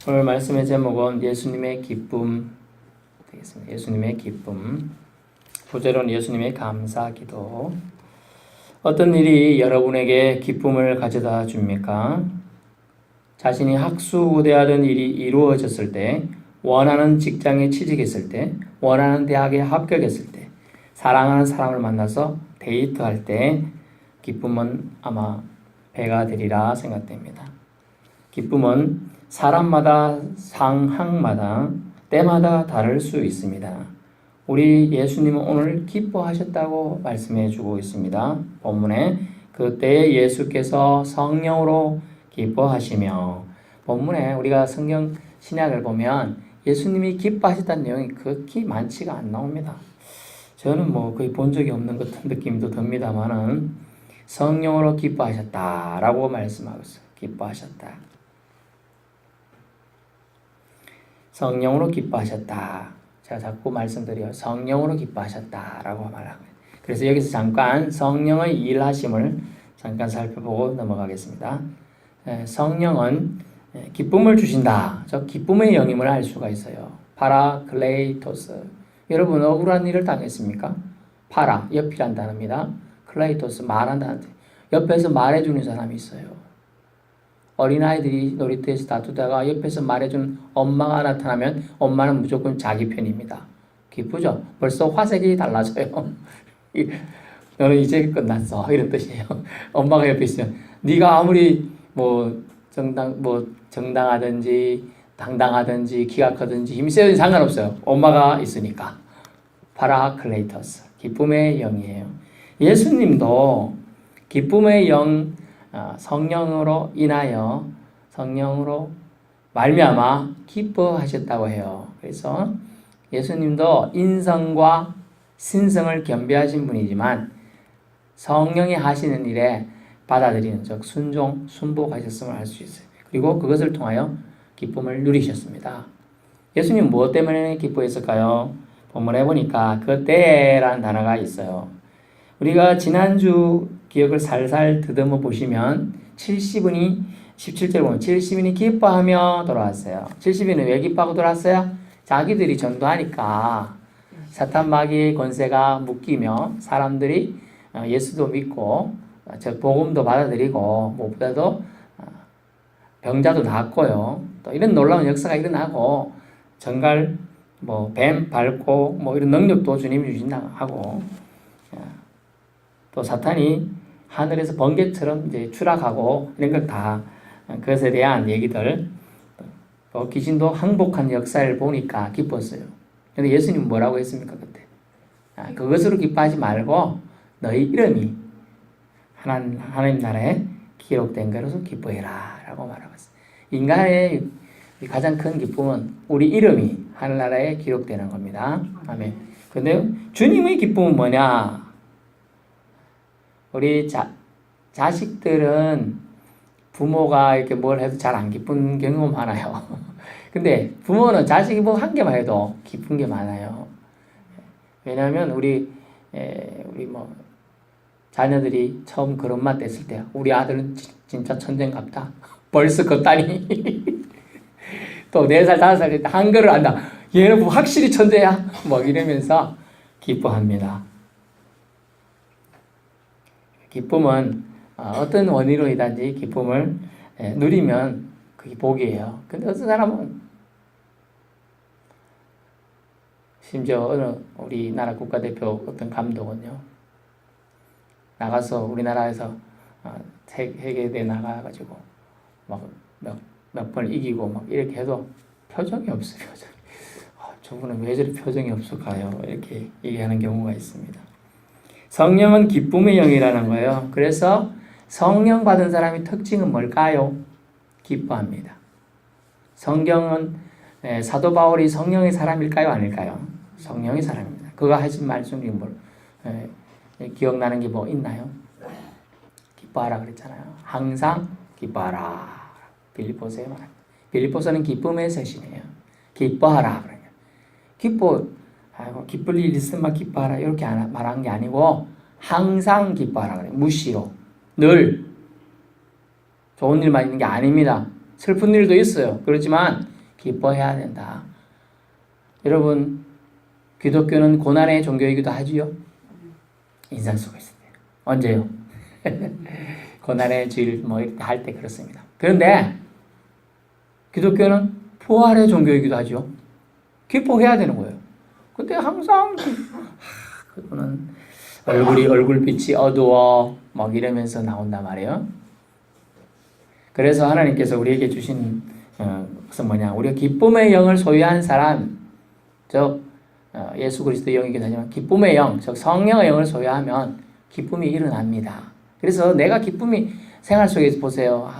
오늘 말씀의 제목은 예수님의 기쁨 되겠습니다. 예수님의 기쁨. 부제로는 예수님의 감사 기도. 어떤 일이 여러분에게 기쁨을 가져다 줍니까? 자신이 학수고대하던 일이 이루어졌을 때, 원하는 직장에 취직했을 때, 원하는 대학에 합격했을 때, 사랑하는 사람을 만나서 데이트할 때 기쁨은 아마 배가 되리라 생각됩니다. 기쁨은 사람마다, 상황마다, 때마다 다를 수 있습니다. 우리 예수님은 오늘 기뻐하셨다고 말씀해 주고 있습니다. 본문에 그때 예수께서 성령으로 기뻐하시며, 본문에 우리가 성경 신약을 보면 예수님이 기뻐하셨다는 내용이 극히 많지가 안 나옵니다. 저는 거의 본 적이 없는 것 같은 느낌도 듭니다만은 성령으로 기뻐하셨다라고 말씀하고 있어요. 기뻐하셨다. 성령으로 기뻐하셨다. 제가 자꾸 말씀드려요. 성령으로 기뻐하셨다라고 말합니다. 그래서 여기서 잠깐 성령의 일하심을 잠깐 살펴보고 넘어가겠습니다. 성령은 기쁨을 주신다. 저 기쁨의 영임을 알 수가 있어요. 파라클레이토스. 여러분 억울한 일을 당했습니까? 파라, 옆이란 단어입니다. 클레이토스, 말한다는 뜻. 옆에서 말해주는 사람이 있어요. 어린아이들이 놀이터에서 다투다가 옆에서 말해주는 엄마가 나타나면 엄마는 무조건 자기 편입니다. 기쁘죠? 벌써 화색이 달라져요. 너는 이제 끝났어. 이런 뜻이에요. 엄마가 옆에 있으면 네가 아무리 정당하든지 당당하든지 기각하든지 힘이 세든지 상관없어요. 엄마가 있으니까. 파라클레이터스. 기쁨의 영이에요. 예수님도 기쁨의 영, 성령으로 인하여 성령으로 말미암아 기뻐하셨다고 해요. 그래서 예수님도 인성과 신성을 겸비하신 분이지만 성령이 하시는 일에 받아들이는 즉 순종, 순복하셨음을 알 수 있어요. 그리고 그것을 통하여 기쁨을 누리셨습니다. 예수님 무엇 때문에 기뻐했을까요? 본문에 보니까 그때라는 단어가 있어요. 우리가 지난주 기억을 살살 더듬어 보시면 70인이 17절 보면 70인이 기뻐하며 돌아왔어요. 70인은 왜 기뻐하고 돌아왔어요? 자기들이 전도하니까 사탄 마귀의 권세가 묶이며 사람들이 예수도 믿고 복음도 받아들이고 무엇보다도 병자도 낫고요. 또 이런 놀라운 역사가 일어나고 정갈 뱀 밟고 이런 능력도 주님이 주신다고 하고 또 사탄이 하늘에서 번개처럼 이제 추락하고 이런 걸 다 그것에 대한 얘기들 또 귀신도 항복한 역사를 보니까 기뻤어요. 근데 예수님은 뭐라고 했습니까 그때? 그것으로 기뻐하지 말고 너희 이름이 하나님 나라에 기록된 것으로 기뻐해라 라고 말하고 있어요. 인간의 가장 큰 기쁨은 우리 이름이 하늘나라에 기록되는 겁니다. 아멘. 근데 주님의 기쁨은 뭐냐? 우리 자식들은 부모가 이렇게 뭘 해도 잘 안 기쁜 경우 많아요. 근데 부모는 자식이 한 개만 해도 기쁜 게 많아요. 왜냐하면 우리 자녀들이 처음 그런 됐을 때 우리 아들은 진짜 천재인갑다. 벌써 걷다니. 또 4살, 5살 때 한글을 안다. 얘는 확실히 천재야. 이러면서 기뻐합니다. 기쁨은 어떤 원인으로든지 기쁨을 누리면 그게 복이에요. 근데 어떤 사람은 심지어 어느 우리나라 국가대표 어떤 감독은요 나가서 우리나라에서 세계대회 나가가지고 몇 번을 이기고 이렇게 해도 표정이 없어요. 저분은 왜 저리 표정이 없을까요? 이렇게 얘기하는 경우가 있습니다. 성령은 기쁨의 영이라는 거예요. 그래서 성령 받은 사람의 특징은 뭘까요? 기뻐합니다. 성경은 사도 바울이 성령의 사람일까요? 아닐까요? 성령의 사람입니다. 그가 하신 말씀이 기억나는 게 있나요? 기뻐하라 그랬잖아요. 항상 기뻐하라. 빌립보서에 말합니다. 빌립보서는 기쁨의 서신이에요. 기뻐하라. 기쁠 일 있으면 기뻐하라. 이렇게 말한 게 아니고 항상 기뻐하라 그래요. 무시로. 늘. 좋은 일만 있는 게 아닙니다. 슬픈 일도 있어요. 그렇지만 기뻐해야 된다. 여러분, 기독교는 고난의 종교이기도 하지요. 인상 쓰고 있어요. 언제요? 고난의 주일 뭐 이렇게 할 때 그렇습니다. 그런데 기독교는 부활의 종교이기도 하죠. 기뻐해야 되는 거예요. 근데 항상 그분은 얼굴빛이 어두워 막 이러면서 나온단 말이에요. 그래서 하나님께서 우리에게 주신 것은 뭐냐? 우리가 기쁨의 영을 소유한 사람, 즉 예수 그리스도의 영이긴 하지만 기쁨의 영, 즉 성령의 영을 소유하면 기쁨이 일어납니다. 그래서 내가 기쁨이 생활 속에서 보세요.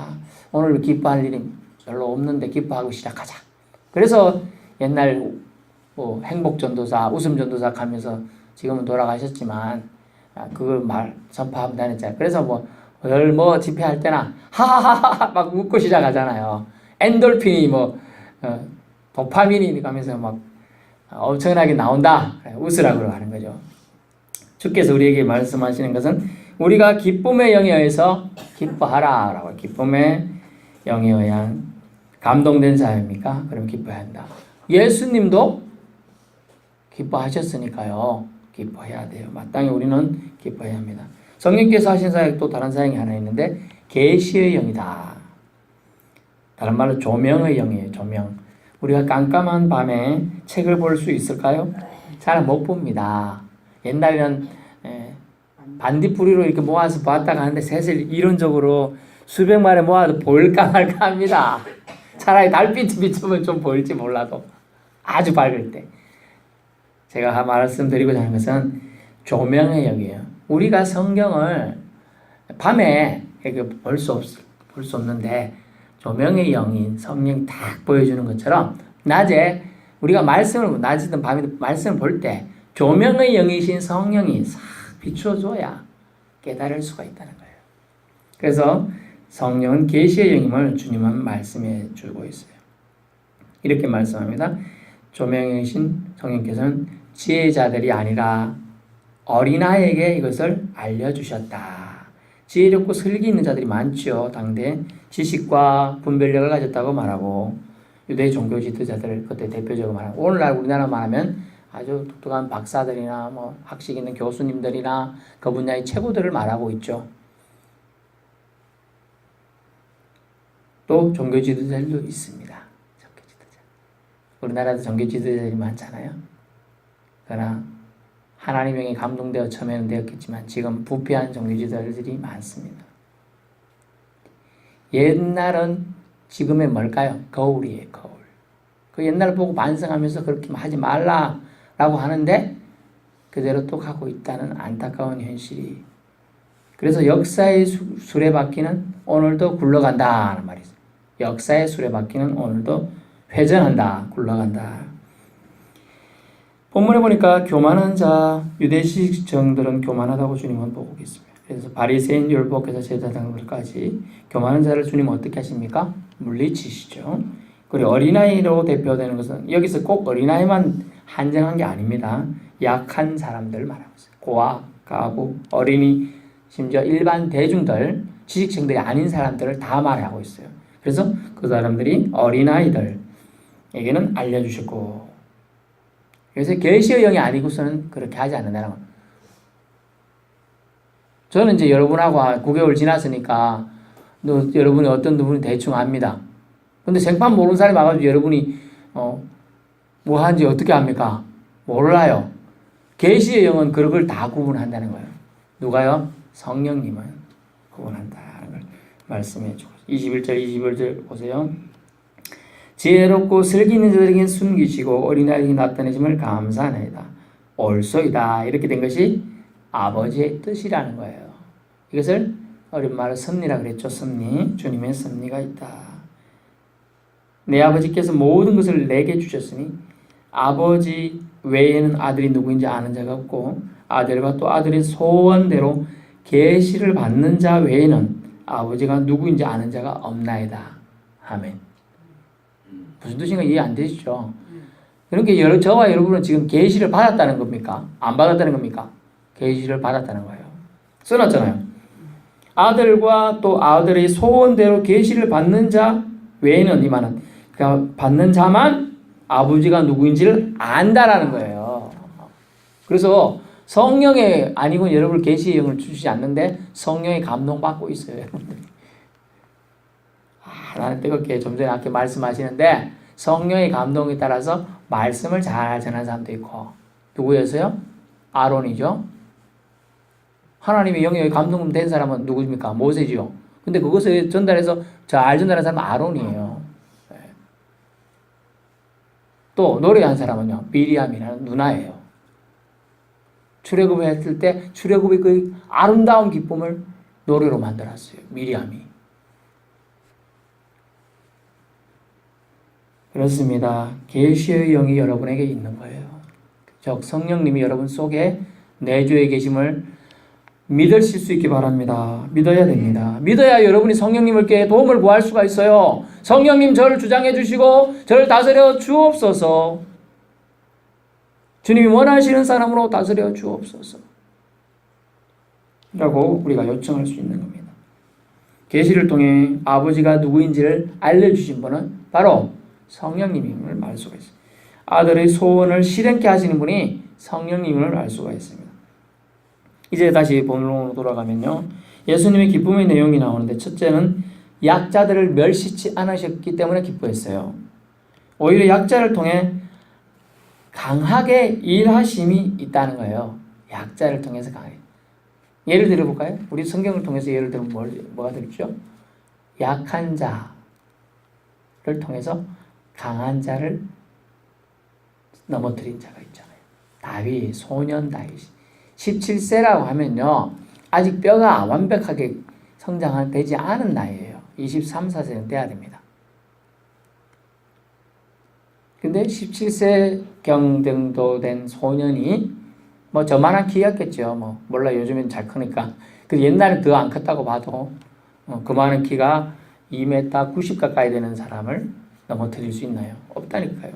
오늘 기뻐할 일이 별로 없는데 기뻐하고 시작하자. 그래서 옛날 행복전도사, 웃음전도사 하면서 지금은 돌아가셨지만 그걸 전파하면 다녔잖아요. 그래서 뭐 집회할 때나 하하하하 막 웃고 시작하잖아요. 엔돌핀이 도파민이 가면서 막 엄청나게 나온다. 웃으라고 하는 거죠. 주께서 우리에게 말씀하시는 것은 우리가 기쁨의 영에 의해서 기뻐하라 라고. 기쁨의 영에 의한 감동된 사람입니까? 그럼 기뻐해야 한다. 예수님도 기뻐하셨으니까요. 기뻐해야 돼요. 마땅히 우리는 기뻐해야 합니다. 성령께서 하신 사역 또 다른 사역이 하나 있는데 계시의 영이다. 다른 말로 조명의 영이에요. 조명. 우리가 깜깜한 밤에 책을 볼 수 있을까요? 잘 못 봅니다. 옛날에는 반딧불이로 이렇게 모아서 봤다가 하는데 사실 이론적으로 수백 마리 모아도 보일까 말까 합니다. 차라리 달빛 비추면 좀 보일지 몰라도 아주 밝을 때. 제가 말씀드리고자 하는 것은 조명의 영이에요. 우리가 성경을 밤에 볼 수 없는데 조명의 영인 성령이 딱 보여주는 것처럼 낮에 우리가 낮이든 밤이든 말씀을 볼 때 조명의 영이신 성령이 싹 비추어줘야 깨달을 수가 있다는 거예요. 그래서 성령은 계시의 영임을 주님은 말씀해 주고 있어요. 이렇게 말씀합니다. 조명이신 성령께서는 지혜자들이 아니라 어린아이에게 이것을 알려주셨다. 지혜롭고 슬기 있는 자들이 많죠. 당대 지식과 분별력을 가졌다고 말하고 유대 종교 지도자들 그때 대표적으로 말하고 오늘날 우리나라 말하면 아주 독특한 박사들이나 학식 있는 교수님들이나 그 분야의 최고들을 말하고 있죠. 또 종교 지도자들도 있습니다. 종교 지도자. 우리나라도 종교 지도자들이 많잖아요. 그러나 하나님에게 감동되어 처음에는 되었겠지만 지금 부패한 종교 지도자들이 많습니다. 옛날은 지금의 뭘까요? 거울이에요. 거울. 그 옛날 보고 반성하면서 그렇게 하지 말라라고 하는데 그대로 또 하고 있다는 안타까운 현실이. 그래서 역사의 수레바퀴는 오늘도 굴러간다는 말이죠. 역사의 수레바퀴는 오늘도 회전한다. 굴러간다. 본문에 보니까 교만한 자, 유대식 정들은 교만하다고 주님은 보고 계십니다. 그래서 바리새인, 율법교사, 제사장들까지 교만한 자를 주님은 어떻게 하십니까? 물리치시죠. 그리고 어린아이로 대표되는 것은 여기서 꼭 어린아이만 한정한 게 아닙니다. 약한 사람들 말하고 있어요. 고아, 가부, 어린이, 심지어 일반 대중들, 지식층들이 아닌 사람들을 다 말하고 있어요. 그래서 그 사람들이 어린아이들에게는 알려주셨고, 그래서 계시의 영이 아니고서는 그렇게 하지 않는다는 겁니다. 저는 이제 여러분하고 9개월 지났으니까 여러분이 어떤 분이 대충 압니다. 근데 생판 모르는 사람이 와가지고 여러분이 뭐 하는지 어떻게 합니까? 몰라요. 계시의 영은 그걸 다 구분한다는 거예요. 누가요? 성령님은 구분한다는 걸 말씀해 주고 21절 보세요. 지혜롭고 슬기 있는 자들에게는 숨기시고 어린아이에게 나타내심을 감사하나이다. 옳소이다. 이렇게 된 것이 아버지의 뜻이라는 거예요. 이것을 어린 말로 섭리라 그랬죠. 섭리. 주님의 섭리가 있다. 내 아버지께서 모든 것을 내게 주셨으니 아버지 외에는 아들이 누구인지 아는 자가 없고 아들과 또 아들의 소원대로 계시를 받는 자 외에는 아버지가 누구인지 아는 자가 없나이다. 아멘. 무슨 뜻인가 이해 안 되시죠? 그러니까 저와 여러분은 지금 계시를 받았다는 겁니까? 안 받았다는 겁니까? 계시를 받았다는 거예요. 써놨잖아요. 아들과 또 아들의 소원대로 계시를 받는 자 외에는 이 말은 그러니까 받는 자만 아버지가 누구인지를 안다라는 거예요. 그래서 성령의 아니고 여러분 계시의 영을 주시지 않는데 성령의 감동받고 있어요. 여러분들이. 나는 뜨겁게 좀 전에 아까 말씀하시는데 성령의 감동에 따라서 말씀을 잘 전하는 사람도 있고 누구였어요? 아론이죠. 하나님의 영에 감동된 사람은 누구입니까? 모세지요. 근데 그것을 전달해서 잘 전달한 사람은 아론이에요. 또 노래한 사람은요. 미리암이라는 누나예요. 출애굽을 했을 때 출애굽의 그 아름다운 기쁨을 노래로 만들었어요. 미리암이. 그렇습니다. 계시의 영이 여러분에게 있는 거예요. 즉 성령님이 여러분 속에 내주에 계심을 믿으실 수 있기 바랍니다. 믿어야 됩니다. 믿어야 여러분이 성령님께 도움을 구할 수가 있어요. 성령님 저를 주장해 주시고 저를 다스려 주옵소서. 주님이 원하시는 사람으로 다스려 주옵소서. 라고 우리가 요청할 수 있는 겁니다. 계시를 통해 아버지가 누구인지를 알려주신 분은 바로 성령님임을 알 수가 있습니다. 아들의 소원을 실행케 하시는 분이 성령님임을 알 수가 있습니다. 이제 다시 본론으로 돌아가면요. 예수님의 기쁨의 내용이 나오는데 첫째는 약자들을 멸시치 않으셨기 때문에 기뻐했어요. 오히려 약자를 통해 강하게 일하심이 있다는 거예요. 약자를 통해서 강하게. 예를 들어볼까요? 우리 성경을 통해서 예를 들면 뭐가 되겠죠? 약한 자를 통해서 강한 자를 넘어뜨린 자가 있잖아요. 다윗, 소년 다윗. 17세라고 하면요. 아직 뼈가 완벽하게 성장되지 않은 나이예요. 23, 4세는 돼야 됩니다. 근데 17세경 정도 된 소년이 뭐 저만한 키였겠죠. 뭐 몰라 요즘엔 잘 크니까. 그 옛날엔 더 안 컸다고 봐도 그만한 키가 2m 90 가까이 되는 사람을 넘어뜨릴 수 있나요? 없다니까요.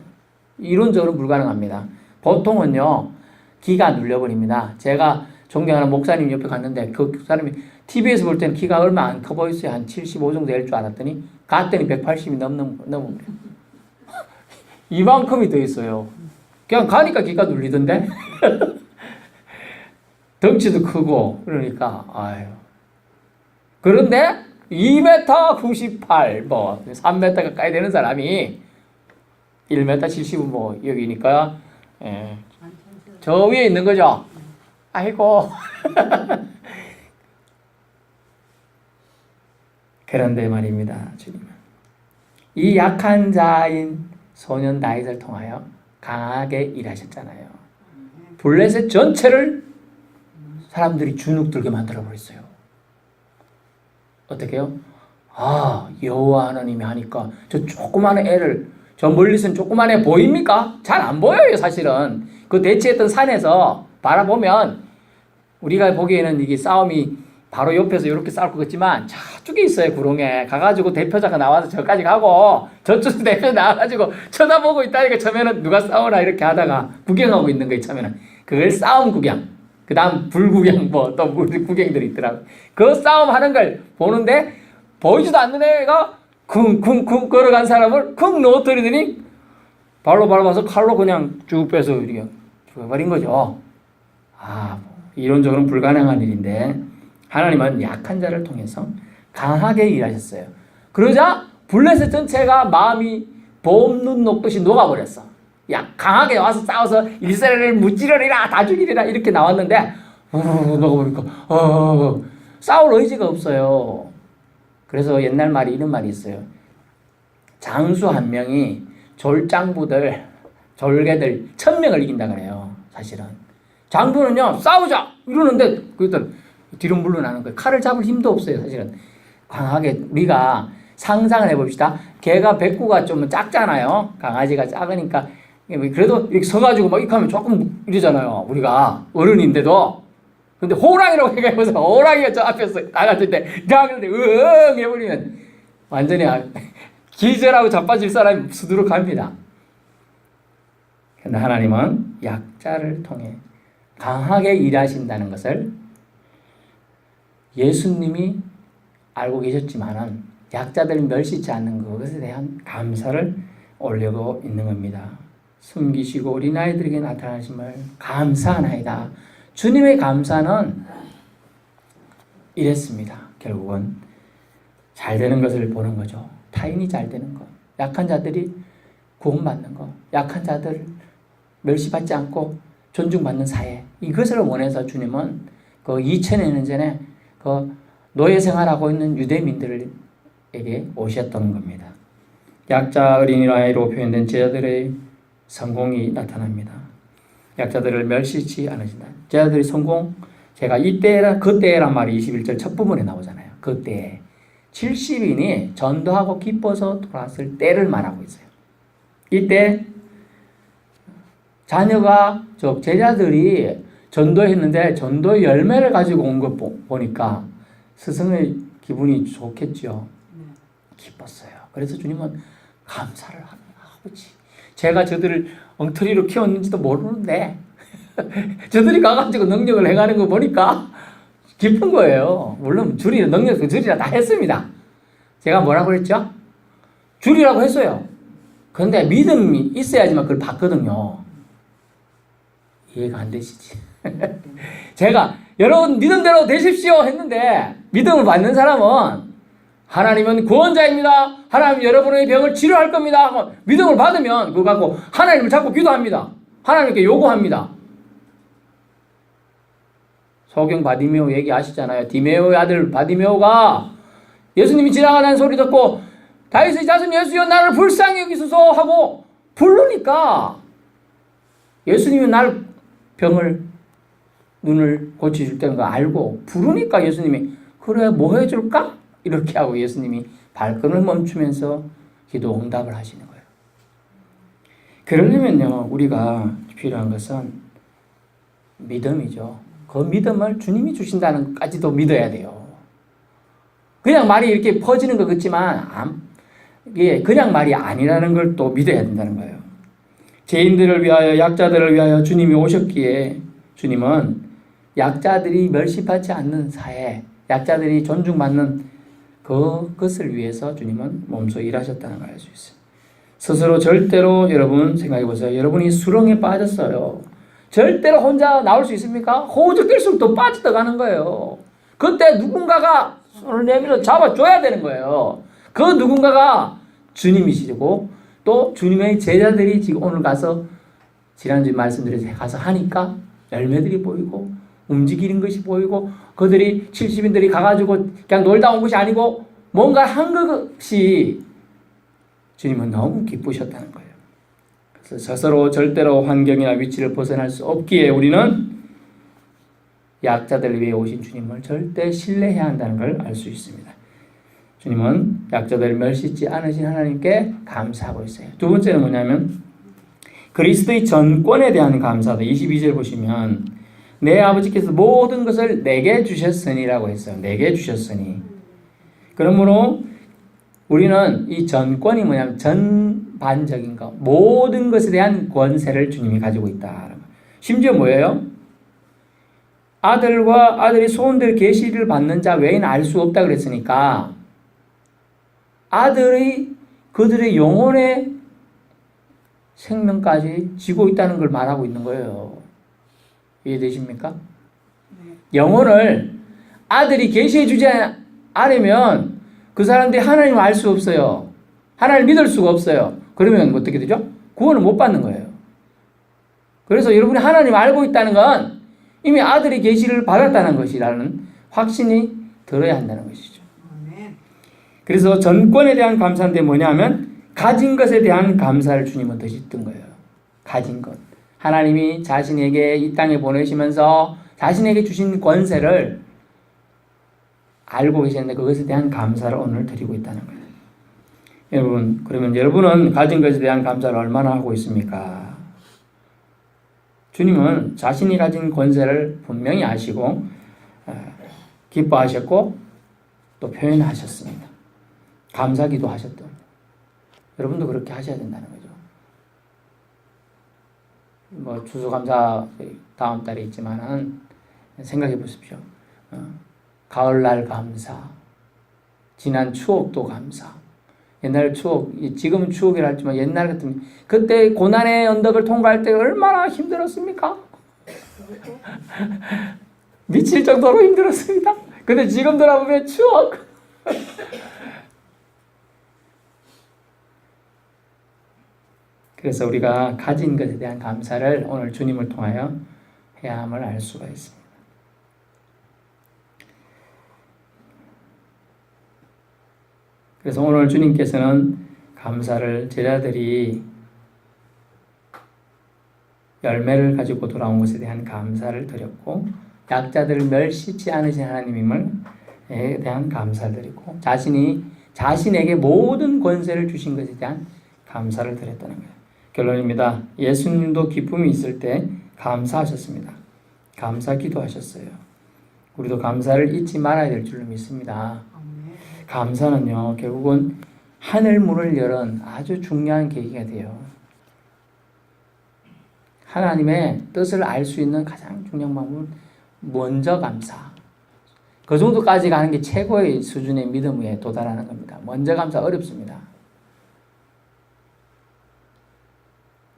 이론적으로 불가능합니다. 보통은요. 기가 눌려버립니다. 제가 존경하는 목사님 옆에 갔는데 그 사람이 TV에서 볼 때는 키가 얼마 안 커 보였어요. 한 75 정도 될 줄 알았더니 갔더니 180이 넘는 이만큼이 더 있어요. 그냥 가니까 기가 눌리던데. 덩치도 크고 그러니까 아유. 그런데 2m 98, 뭐 3m 가까이 되는 사람이 1m 70은 뭐 여기니까 저 위에 있는 거죠. 아이고. 그런데 말입니다. 주님은 이 약한 자인 소년 다윗을 통하여 강하게 일하셨잖아요. 블레셋 전체를 사람들이 주눅들게 만들어버렸어요. 어떻게요? 여호와 하나님이 하니까 저 조그마한 애를 저 멀리서는 조그만 애 보입니까? 잘 안 보여요. 사실은 그 대치했던 산에서 바라보면 우리가 보기에는 이게 싸움이 바로 옆에서 이렇게 싸울 것 같지만 저쪽에 있어요. 구렁에 가가지고 대표자가 나와서 저까지 가고 저쪽에서 대표 나와가지고 쳐다보고 있다니까. 처음에는 누가 싸우나 이렇게 하다가 구경하고 있는 거예요. 처음에는 그걸 싸움 구경, 그 다음 불 구경, 뭐 또 구경들이 있더라고요. 그 싸움 하는 걸 보는데 보이지도 않는 애가 쿵쿵쿵 걸어간 사람을 쿵 놓아뜨리더니 발로 밟아서 칼로 그냥 쭉 빼서 이렇게 죽어버린 거죠. 이론적으로는 불가능한 일인데 하나님은 약한 자를 통해서 강하게 일하셨어요. 그러자 블레셋 전체가 마음이 봄눈 녹듯이 녹아버렸어. 강하게 와서 싸워서 이스라엘을 무찌르리라 다 죽이리라 이렇게 나왔는데 녹아버리니까 싸울 의지가 없어요. 그래서 옛날 말이 이런 말이 있어요. 장수 한 명이 졸장부들 졸개들 1000명을 이긴다 그래요. 사실은 장부는요 싸우자 이러는데 그랬더니 뒤로 물러나는 거예요. 칼을 잡을 힘도 없어요. 사실은 강하게 우리가 상상을 해봅시다. 개가 배꼽가 좀 작잖아요. 강아지가 작으니까 그래도 이렇게 서가지고 막 이렇게 하면 조금 이러잖아요. 우리가 어른인데도. 근데 호랑이라고 해가지고 호랑이가 저 앞에서 나갔을 때 응 해버리면 완전히 기절하고 자빠질 사람이 수두룩합니다. 그런데 하나님은 약자를 통해 강하게 일하신다는 것을 예수님이 알고 계셨지만은 약자들을 멸시치 않는 것에 대한 감사를 올리고 있는 겁니다. 숨기시고 어린아이들에게 나타나심을 감사하나이다. 주님의 감사는 이랬습니다. 결국은 잘 되는 것을 보는 거죠. 타인이 잘 되는 것, 약한 자들이 구원받는 것, 약한 자들 멸시받지 않고 존중받는 사회, 이것을 원해서 주님은 그 2000여 년 전에 그 노예 생활하고 있는 유대민들에게 오셨던 겁니다. 약자 어린아이로 표현된 제자들의 성공이 나타납니다. 약자들을 멸시치 않으신다. 제자들의 성공, 제가 그때란 말이 21절 첫 부분에 나오잖아요. 그때 70인이 전도하고 기뻐서 돌아왔을 때를 말하고 있어요. 이때 제자들이 전도했는데 전도의 열매를 가지고 온 것 보니까 스승의 기분이 좋겠죠. 기뻤어요. 그래서 주님은 감사를 하는 아버지. 제가 저들을 엉터리로 키웠는지도 모르는데 저들이 가가지고 능력을 행하는 거 보니까 기쁜 거예요. 물론 줄이라 다 했습니다. 제가 뭐라고 그랬죠? 줄이라고 했어요. 그런데 믿음이 있어야지만 그걸 받거든요. 이해가 안 되시지? 제가 여러분 믿음대로 되십시오 했는데 믿음을 받는 사람은 하나님은 구원자입니다. 하나님 여러분의 병을 치료할 겁니다 하고 믿음을 받으면 그거 갖고 하나님을 잡고 기도합니다. 하나님께 요구합니다. 소경 바디메오 얘기 아시잖아요. 디메오의 아들 바디메오가 예수님이 지나가는 소리 듣고 다윗의 자손 예수여 나를 불쌍히 여기소서 하고 부르니까 예수님이 날 눈을 고쳐줄 때는 거 알고 부르니까 예수님이 그래 뭐 해줄까? 이렇게 하고 예수님이 발걸음을 멈추면서 기도 응답을 하시는 거예요. 그러려면요 우리가 필요한 것은 믿음이죠. 그 믿음을 주님이 주신다는 것까지도 믿어야 돼요. 그냥 말이 이렇게 퍼지는 것 같지만 이게 그냥 말이 아니라는 걸 또 믿어야 된다는 거예요. 죄인들을 위하여 약자들을 위하여 주님이 오셨기에 주님은 약자들이 멸시받지 않는 사회, 약자들이 존중받는 그것을 위해서 주님은 몸소 일하셨다는 걸 알 수 있어요. 스스로 절대로 여러분 생각해 보세요. 여러분이 수렁에 빠졌어요. 절대로 혼자 나올 수 있습니까? 호적될수록 더 빠져가는 거예요. 그때 누군가가 손을 내밀어 잡아줘야 되는 거예요. 그 누군가가 주님이시고 또 주님의 제자들이 지금 오늘 가서 지난주에 말씀드린 가서 하니까 열매들이 보이고 움직이는 것이 보이고 그들이 70인들이 가가지고 그냥 놀다 온 것이 아니고 뭔가 한 것이 주님은 너무 기쁘셨다는 거예요. 그래서 스스로 절대로 환경이나 위치를 벗어날 수 없기에 우리는 약자들 위해 오신 주님을 절대 신뢰해야 한다는 걸 알 수 있습니다. 주님은 약자들을 멸시치 않으신 하나님께 감사하고 있어요. 두 번째는 뭐냐면 그리스도의 전권에 대한 감사다. 22절 보시면 내 아버지께서 모든 것을 내게 주셨으니라고 했어요. 내게 주셨으니. 그러므로 우리는 이 전권이 뭐냐면 전반적인 것, 모든 것에 대한 권세를 주님이 가지고 있다. 심지어 뭐예요? 아들과 아들이 소원될 계시를 받는 자 외에는 알 수 없다 그랬으니까 아들이 그들의 영혼의 생명까지 지고 있다는 걸 말하고 있는 거예요. 이해되십니까? 영혼을 아들이 계시해 주지 않으면 그 사람들이 하나님을 알 수 없어요. 하나님을 믿을 수가 없어요. 그러면 어떻게 되죠? 구원을 못 받는 거예요. 그래서 여러분이 하나님을 알고 있다는 건 이미 아들의 계시를 받았다는 것이라는 확신이 들어야 한다는 것이죠. 그래서 전권에 대한 감사인데 뭐냐면 가진 것에 대한 감사를 주님은 드셨던 거예요. 가진 것. 하나님이 자신에게 이 땅에 보내시면서 자신에게 주신 권세를 알고 계셨는데 그것에 대한 감사를 오늘 드리고 있다는 거예요. 여러분, 그러면 여러분은 가진 것에 대한 감사를 얼마나 하고 있습니까? 주님은 자신이 가진 권세를 분명히 아시고 기뻐하셨고 또 표현하셨습니다. 감사기도 하셨던. 여러분도 그렇게 하셔야 된다는 거죠. 뭐 추수감사 다음 달에 있지만은 생각해 보십시오. 가을날 감사, 지난 추억도 감사, 옛날 추억, 지금은 추억이라 할지만 옛날 같으면 그때 고난의 언덕을 통과할 때 얼마나 힘들었습니까? 미칠 정도로 힘들었습니다. 근데 지금 돌아보면 추억. 그래서 우리가 가진 것에 대한 감사를 오늘 주님을 통하여 해야 함을 알 수가 있습니다. 그래서 오늘 주님께서는 감사를 제자들이 열매를 가지고 돌아온 것에 대한 감사를 드렸고, 약자들을 멸시치 않으신 하나님임을 대한 감사를 드리고, 자신에게 모든 권세를 주신 것에 대한 감사를 드렸다는 거예요. 결론입니다. 예수님도 기쁨이 있을 때 감사하셨습니다. 감사 기도하셨어요. 우리도 감사를 잊지 말아야 될 줄로 믿습니다. 감사는요, 결국은 하늘 문을 열은 아주 중요한 계기가 돼요. 하나님의 뜻을 알 수 있는 가장 중요한 방법은 먼저 감사. 그 정도까지 가는 게 최고의 수준의 믿음에 도달하는 겁니다. 먼저 감사 어렵습니다.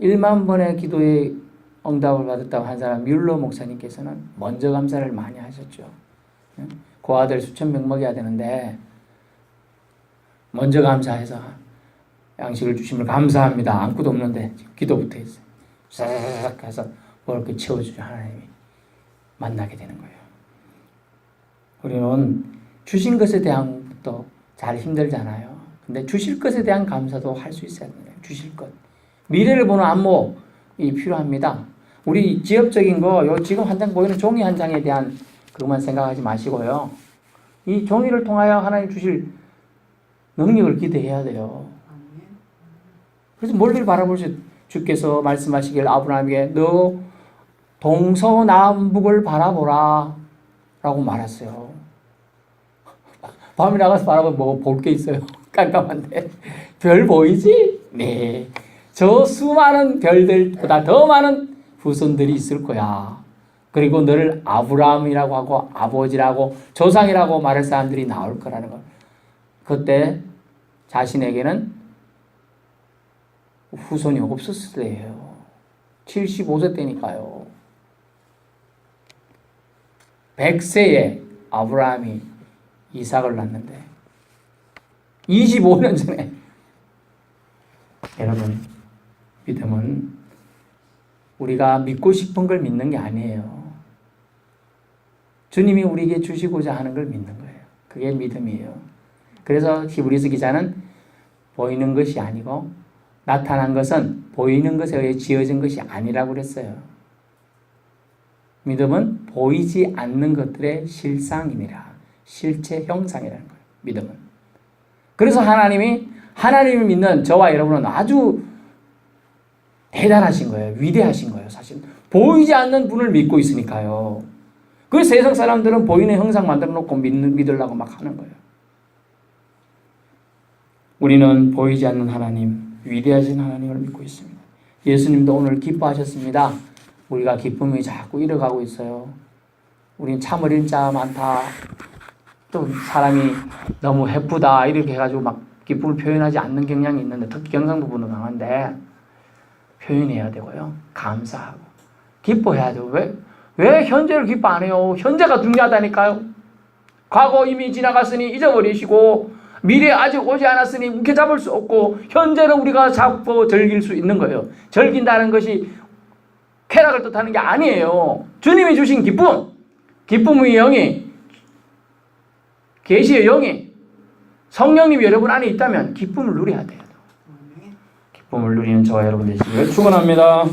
1만 번의 기도에 응답을 받았다고 한 사람 뮬러 목사님께서는 먼저 감사를 많이 하셨죠. 그 아들 수천 명 먹여야 되는데 먼저 감사해서 양식을 주심을 감사합니다. 아무것도 없는데 기도부터 했어요. 싹 해서 뭘 그 채워주죠. 하나님이 만나게 되는 거예요. 우리는 주신 것에 대한 것도 잘 힘들잖아요. 근데 주실 것에 대한 감사도 할 수 있어야 돼요. 주실 것. 미래를 보는 안목이 필요합니다. 우리 지역적인 거, 지금 한 장 보이는 종이 한 장에 대한 그것만 생각하지 마시고요. 이 종이를 통하여 하나님 주실 능력을 기대해야 돼요. 그래서 멀리를 바라볼 수, 주께서 말씀하시길 아브라함에게 너 동서남북을 바라보라 라고 말했어요. 밤에 나가서 바라보면 뭐 볼 게 있어요. 깜깜한데. 별 보이지? 네. 저 수많은 별들보다 더 많은 후손들이 있을 거야. 그리고 너를 아브라함이라고 하고 아버지라고 조상이라고 말할 사람들이 나올 거라는 걸. 그때 자신에게는 후손이 없었을 때예요. 75세 때니까요. 100세에 아브라함이 이삭을 낳는데 25년 전에. 여러분, 믿음은 우리가 믿고 싶은 걸 믿는 게 아니에요. 주님이 우리에게 주시고자 하는 걸 믿는 거예요. 그게 믿음이에요. 그래서 히브리서 기자는 보이는 것이 아니고 나타난 것은 보이는 것에 의해 지어진 것이 아니라고 그랬어요. 믿음은 보이지 않는 것들의 실상이니라. 실체 형상이라는 거예요. 믿음은. 그래서 하나님을 믿는 저와 여러분은 아주 대단하신 거예요. 위대하신 거예요. 사실 보이지 않는 분을 믿고 있으니까요. 그 세상 사람들은 보이는 형상 만들어 놓고 믿으려고 막 하는 거예요. 우리는 보이지 않는 하나님, 위대하신 하나님을 믿고 있습니다. 예수님도 오늘 기뻐하셨습니다. 우리가 기쁨이 자꾸 잃어가고 있어요. 우린 참을 자 많다. 또 사람이 너무 해프다 이렇게 해가지고 막 기쁨을 표현하지 않는 경향이 있는데, 특히 경상도 분은 강한데 표현해야 되고요. 감사하고 기뻐해야 돼요. 왜 현재를 기뻐 안 해요? 현재가 중요하다니까요. 과거 이미 지나갔으니 잊어버리시고 미래 아직 오지 않았으니 움켜잡을 수 없고 현재는 우리가 잡고 즐길 수 있는 거예요. 즐긴다는 것이 쾌락을 뜻하는 게 아니에요. 주님이 주신 기쁨의 영이, 계시의 영이, 성령님이 여러분 안에 있다면 기쁨을 누려야 돼요. 기쁨을 누리는 저와 여러분 되시기를 축원합니다.